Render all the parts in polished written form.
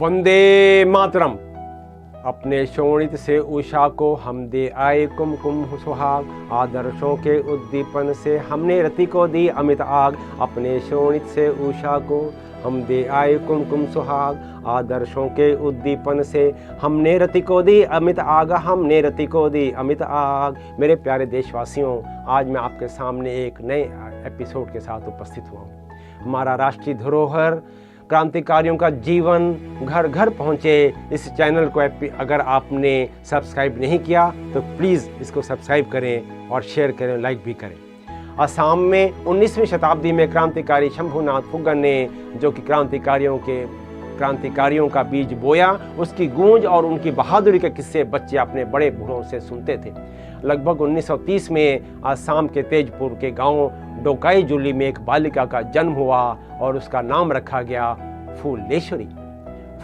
वंदे मातरम। अपने शोणित से उषा को हम दे आए कुमकुम सुहाग, आदर्शों के उद्दीपन से हमने रति को दी अमित आग। अपने शोणित से उषा को हम दे आए कुमकुम सुहाग, आदर्शों के उद्दीपन से हमने रति को दी अमित आग, हमने रति को दी अमित आग। मेरे प्यारे देशवासियों, आज मैं आपके सामने एक नए एपिसोड के साथ उपस्थित हुआ हूँ। हमारा राष्ट्रीय धरोहर क्रांतिकारियों का जीवन घर घर पहुँचे, इस चैनल को अगर आपने सब्सक्राइब नहीं किया तो प्लीज़ इसको सब्सक्राइब करें और शेयर करें, लाइक भी करें। असम में 19वीं शताब्दी में क्रांतिकारी शंभुनाथ फुग्गन ने जो कि क्रांतिकारियों का बीज बोया, उसकी गूंज और उनकी बहादुरी के किस्से बच्चे अपने बड़े बूढ़ों से सुनते थे। लगभग 1930 में असम के तेजपुर के गांव डोकाई जुली में एक बालिका का जन्म हुआ और उसका नाम रखा गया फुलेश्वरी।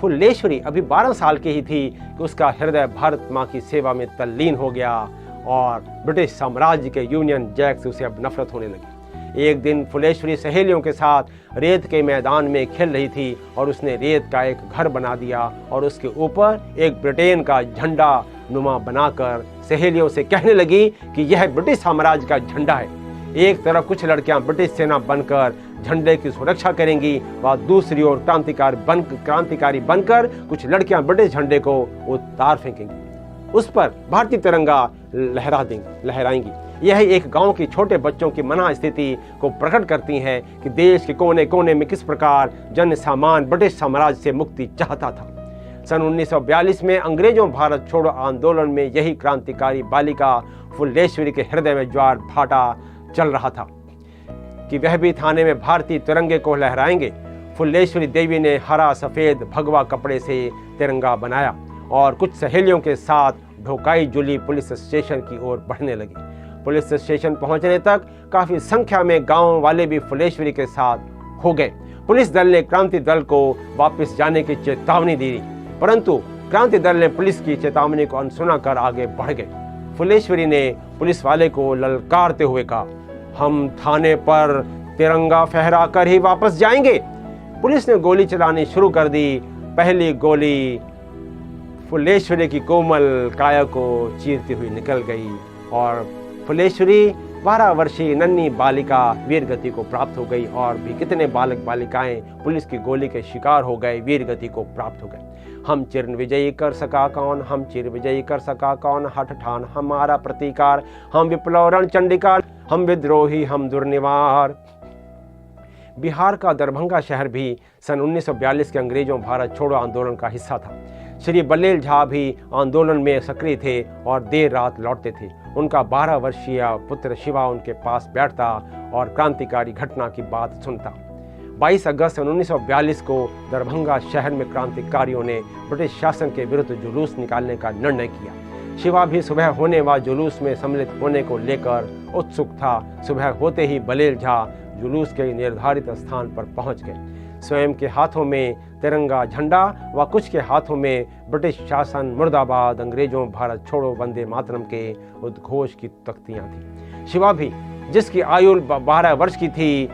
फुलेश्वरी अभी 12 साल की ही थी कि उसका हृदय भारत माँ की सेवा में तल्लीन हो गया और ब्रिटिश साम्राज्य के यूनियन जैक से उसे अब नफरत होने लगी। एक दिन फुलेश्वरी सहेलियों के साथ रेत के मैदान में खेल रही थी और उसने रेत का एक घर बना दिया और उसके ऊपर एक ब्रिटेन का झंडा नुमा बनाकर सहेलियों से कहने लगी कि यह ब्रिटिश साम्राज्य का झंडा है। एक तरफ कुछ लड़कियां ब्रिटिश सेना बनकर झंडे की सुरक्षा करेंगी, व दूसरी ओर क्रांतिकारी बनकर कुछ लड़कियां ब्रिटिश झंडे को उतार फेंकेंगी, उस पर भारतीय तिरंगा लहराएंगी। यह एक गांव के छोटे बच्चों की मना स्थिति को प्रकट करती है कि देश के कोने कोने में किस प्रकार जन सामान ब्रिटिश साम्राज्य से मुक्ति चाहता था। सन 1942 में अंग्रेजों भारत छोड़ो आंदोलन में यही क्रांतिकारी बालिका फुलेश्वरी के हृदय में ज्वार भाटा चल रहा था कि वह भी थाने में भारतीय तिरंगे को लहराएंगे। फुलेश्वरी देवी ने हरा सफेद भगवा कपड़े से तिरंगा बनाया और कुछ सहेलियों के साथ ढोकाई जुली पुलिस स्टेशन की ओर बढ़ने लगी। पुलिस स्टेशन पहुंचने तक काफी संख्या में गांव वाले भी फुलेश्वरी के साथ हो गए। पुलिस दल ने क्रांति दल को वापस जाने की चेतावनी दी, परंतु क्रांति दल ने पुलिस की चेतावनी को अनसुना कर आगे बढ़ गए। फुलेश्वरी ने पुलिस वाले को ललकारते हुए कहा, हम थाने पर तिरंगा फहरा कर ही वापस जाएंगे। पुलिस ने गोली चलानी शुरू कर दी। पहली गोली फुलेश्वरी की कोमल काया को चीरती हुई निकल गई और फुलेश्वरी 12 वर्षीय नन्ही बालिका वीरगति को प्राप्त हो गई। और भी कितने बालक बालिकाएं पुलिस की गोली के शिकार हो गए, वीरगति को प्राप्त हो गए। हम चिर विजयी कर सका कौन, हम चिर विजयी कर सका कौन, हठ ठान हमारा प्रतिकार, हम विप्लव रण चंडिका, हम विद्रोही हम दुर्निवार। बिहार का दरभंगा शहर भी सन 1942 के अंग्रेजों भारत छोड़ो आंदोलन का हिस्सा था। श्री बल्लेल झा भी आंदोलन में सक्रिय थे और देर रात लौटते थे। उनका 12 वर्षीय पुत्र शिवा उनके पास बैठता और क्रांतिकारी घटना की बात सुनता। 22 अगस्त 1942 को दरभंगा शहर में क्रांतिकारियों ने ब्रिटिश शासन के विरुद्ध जुलूस निकालने का निर्णय किया। शिवा भी सुबह होने व जुलूस में सम्मिलित होने को लेकर उत्सुक था। सुबह होते ही बल्लेल झा जुलूस के निर्धारित स्थान पर पहुंच गए। स्वयं के हाथों में तिरंगा झंडा व कुछ के हाथों में ब्रिटिश शासन मुर्दाबाद, अंग्रेजों भारत छोड़ो, वंदे मातरम के उद्घोष की तख्तियां थी। शिवा भी, जिसकी आयु 12 वर्ष की थी,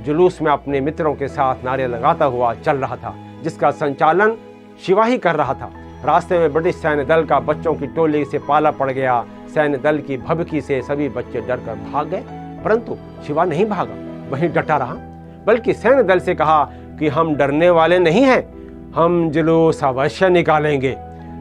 जुलूस में अपने मित्रों के साथ नारे लगाता हुआ चल रहा था, जिसका संचालन शिवा ही कर रहा था। रास्ते में ब्रिटिश सैन्य दल का बच्चों की टोली से पाला पड़ गया। सैन्य दल की भभकी से सभी बच्चे डरकर भाग गए, परंतु शिवा नहीं भागा, वहीं डटा रहा, बल्कि सैन्य दल से कहा कि हम डरने वाले नहीं हैं, हम जुलूस अवश्य निकालेंगे।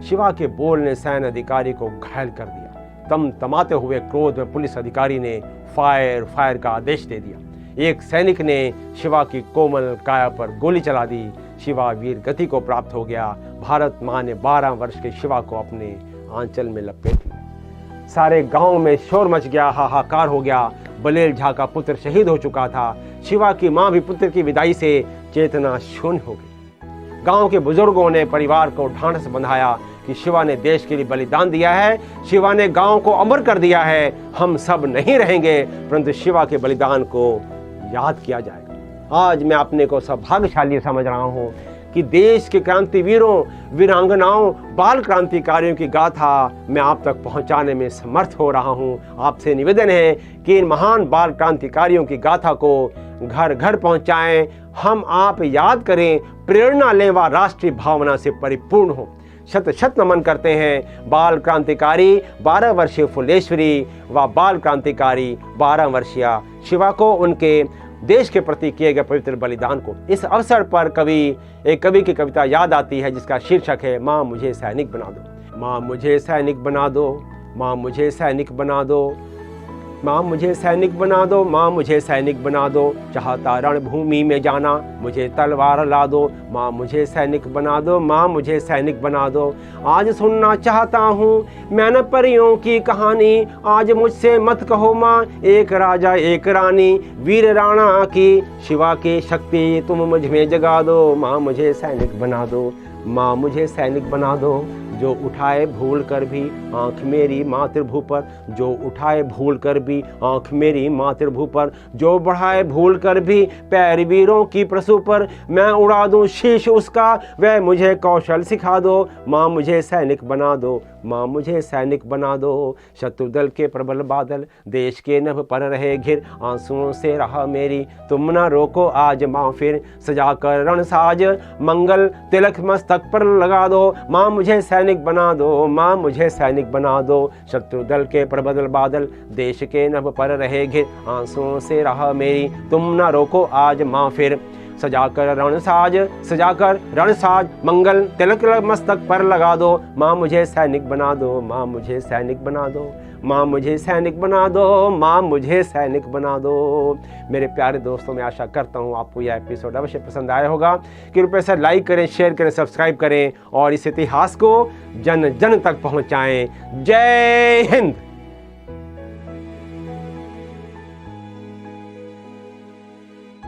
शिवा के बोल ने सैन्य अधिकारी को घायल कर दिया। तमाते हुए क्रोध में पुलिस अधिकारी ने फायर का आदेश दे दिया। एक सैनिक ने शिवा की कोमल काया पर गोली चला दी। शिवा वीर गति को प्राप्त हो गया। भारत माँ ने 12 वर्ष के शिवा को अपने आंचल में लपेट लिया। सारे गांव में शोर मच गया, हाहाकार हो गया। बल्लेल झा का पुत्र शहीद हो चुका था। शिवा की मां भी पुत्र की विदाई से चेतना शून्य हो गई। गांव के बुजुर्गों ने परिवार को ढांढस बंधाया कि शिवा ने देश के लिए बलिदान दिया है, शिवा ने गांव को अमर कर दिया है। हम सब नहीं रहेंगे, परंतु शिवा के बलिदान को याद किया जाएगा। आज मैं अपने को सौभाग्यशाली समझ रहा हूँ कि देश के क्रांतिवीरों, वीरांगनाओं, बाल क्रांतिकारियों की गाथा मैं आप तक पहुंचाने में समर्थ हो रहा हूं। आपसे निवेदन है कि इन महान बाल क्रांतिकारियों की गाथा को घर घर पहुंचाएं। हम आप याद करें, प्रेरणा लें व राष्ट्रीय भावना से परिपूर्ण हो। शत शत नमन करते हैं बाल क्रांतिकारी 12 वर्षीय फुलेश्वरी व बाल क्रांतिकारी 12 वर्षीय शिवा को, उनके देश के प्रति किए गए पवित्र बलिदान को। इस अवसर पर एक कवि की कविता याद आती है जिसका शीर्षक है माँ मुझे सैनिक बना दो। माँ मुझे सैनिक बना दो, माँ मुझे सैनिक बना दो, माँ मुझे सैनिक बना दो, माँ मुझे सैनिक बना दो। चाहता रणभूमि में जाना, मुझे तलवार ला दो। माँ मुझे सैनिक बना दो, माँ मुझे सैनिक बना दो। आज सुनना चाहता हूँ मैं न परियों की कहानी, आज मुझसे मत कहो माँ एक राजा एक रानी। वीर राणा की शिवा की शक्ति तुम मुझ में जगा दो। माँ मुझे सैनिक बना दो, माँ मुझे सैनिक बना दो। जो उठाए भूल कर भी आँख मेरी मातृभू पर, जो उठाए भूल कर भी आँख मेरी मातृभू पर, जो बढ़ाए भूल कर भी पैर वीरों की प्रसू पर, मैं उड़ा दूं शीश उसका वह मुझे कौशल सिखा दो। माँ मुझे सैनिक बना दो, माँ मुझे सैनिक बना दो। शत्रु दल के प्रबल बादल देश के नभ पर रहे घिर, आंसुओं से रहा मेरी तुम न रोको आज माँ फिर। सजाकर रणसाज मंगल तिलक मस्तक पर लगा दो। माँ मुझे सैनिक बना दो, माँ मुझे सैनिक बना दो। शत्रु दल के प्रबल बादल देश के नभ पर रहे घिर, आंसुओं से रहा मेरी तुम न रोको आज माँ फिर। सजाकर रणसाज मंगल तिलक मस्तक पर लगा दो। माँ मुझे सैनिक बना दो, माँ मुझे सैनिक बना दो, माँ मुझे सैनिक बना दो, माँ मुझे सैनिक बना दो। मेरे प्यारे दोस्तों, मैं आशा करता हूँ आपको यह एपिसोड अवश्य पसंद आया होगा। कृपया से लाइक करें, शेयर करें, सब्सक्राइब करें और इस इतिहास को जन जन तक पहुँचाएं। जय हिंद।